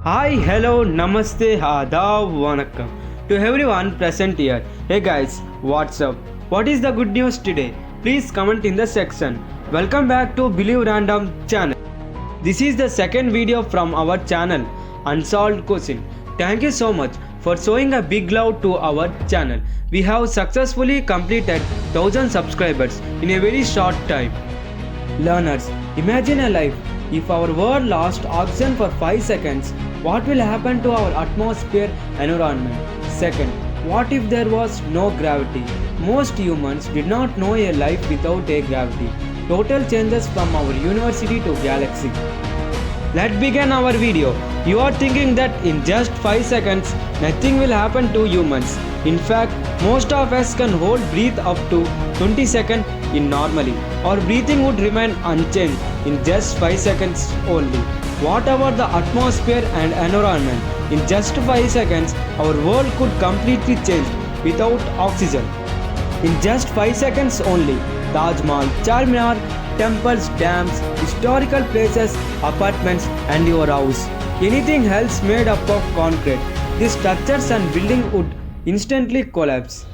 Hi, hello, namaste, adab, vanakkam to everyone present here. Hey guys, what's up? What is the good news today? Please comment in the section. Welcome back to Believe Random channel. This is the second video from our channel, Unsolved Question. Thank you so much for showing a big love to our channel. We have successfully completed 1000 subscribers in a very short time. Learners, imagine a life. If our world lost oxygen for 5 seconds, what will happen to our atmosphere environment? Second, what if there was no gravity? Most humans did not know a life without a gravity. Total changes from our university to galaxy. Let's begin our video. You are thinking that in just 5 seconds, nothing will happen to humans. In fact, most of us can hold breath up to 20 seconds in normally. Our breathing would remain unchanged in just 5 seconds only. What about the atmosphere and environment? In just 5 seconds, our world could completely change without oxygen. In just 5 seconds only, Taj Mahal, Charminar, temples, dams, historical places, apartments and your house. Anything else made up of concrete, these structures and buildings would instantly collapse.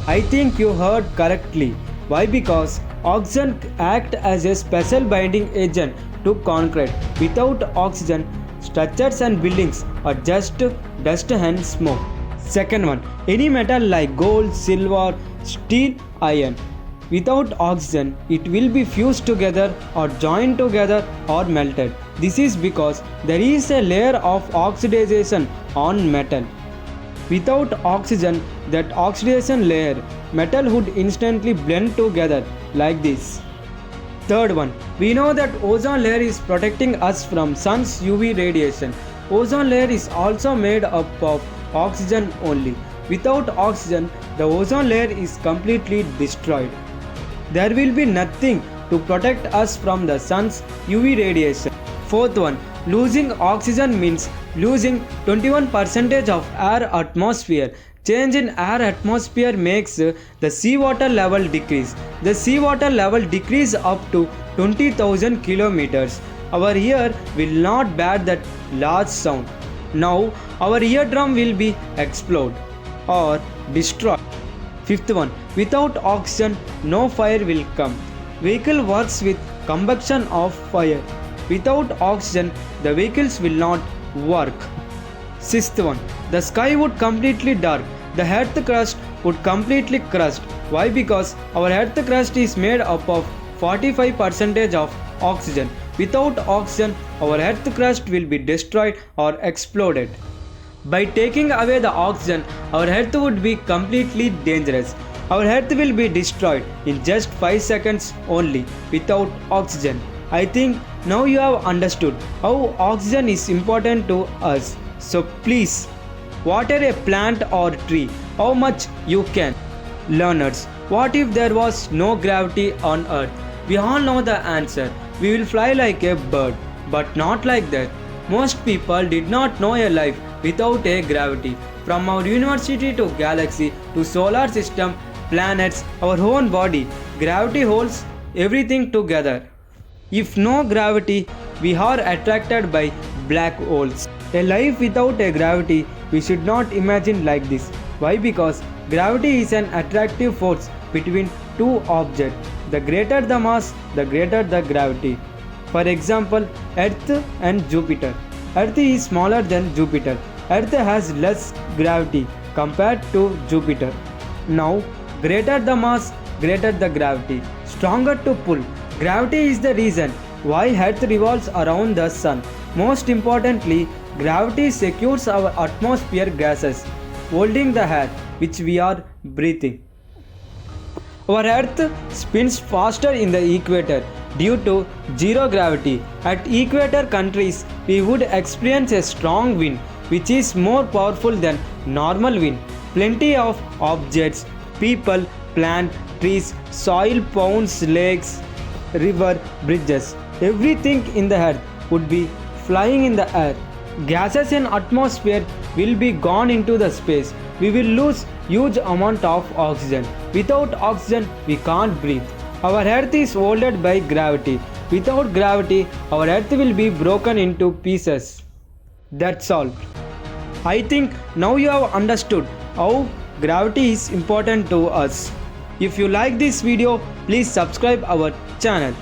I think you heard correctly. Why? Because oxygen acts as a special binding agent to concrete. Without oxygen, structures and buildings are just dust and smoke. Second one, any metal like gold, silver, steel, iron. Without oxygen, it will be fused together or joined together or melted. This is because there is a layer of oxidation on metal. Without oxygen, that oxidation layer, metal would instantly blend together like this. Third one, we know that ozone layer is protecting us from sun's UV radiation. Ozone layer is also made up of oxygen only. Without oxygen, the ozone layer is completely destroyed. There will be nothing to protect us from the sun's UV radiation. Fourth one, losing oxygen means losing 21% of air atmosphere. Change in air atmosphere makes the seawater level decrease. The seawater level decrease up to 20,000 kilometers. Our ear will not bear that large sound. Now our eardrum will be explode or destroyed. Fifth one, without oxygen, no fire will come. Vehicle works with combustion of fire. Without oxygen, the vehicles will not work. Sixth one, the sky would completely dark. The earth crust would completely crust. Why? Because our earth crust is made up of 45% of oxygen. Without oxygen, our earth crust will be destroyed or exploded. By taking away the oxygen, our earth would be completely dangerous. Our earth will be destroyed in just 5 seconds only without oxygen. I think now you have understood how oxygen is important to us. So please, water a plant or tree how much you can. Learners, what if there was no gravity on earth? We all know the answer. We will fly like a bird, but not like that. Most people did not know a life without a gravity. From our university to galaxy to solar system, planets, our own body, gravity holds everything together. If no gravity, we are attracted by black holes. A life without a gravity, we should not imagine like this. Why? Because gravity is an attractive force between two objects. The greater the mass, the greater the gravity. For example, Earth and Jupiter. Earth is smaller than Jupiter. Earth has less gravity compared to Jupiter. Now, greater the mass, greater the gravity. Stronger to pull. Gravity is the reason why Earth revolves around the Sun. Most importantly, gravity secures our atmosphere gases, holding the air which we are breathing. Our Earth spins faster in the equator due to zero gravity. At equator countries, we would experience a strong wind which is more powerful than normal wind. Plenty of objects, people, plant, trees, soil, ponds, lakes, river, bridges, everything in the earth would be flying in the air. Gases in atmosphere will be gone into the space. We will lose huge amount of oxygen. Without oxygen, we can't breathe. Our earth is holded by gravity. Without gravity, our earth will be broken into pieces. That's all. I think now you have understood how gravity is important to us. If you like this video, please subscribe our channel.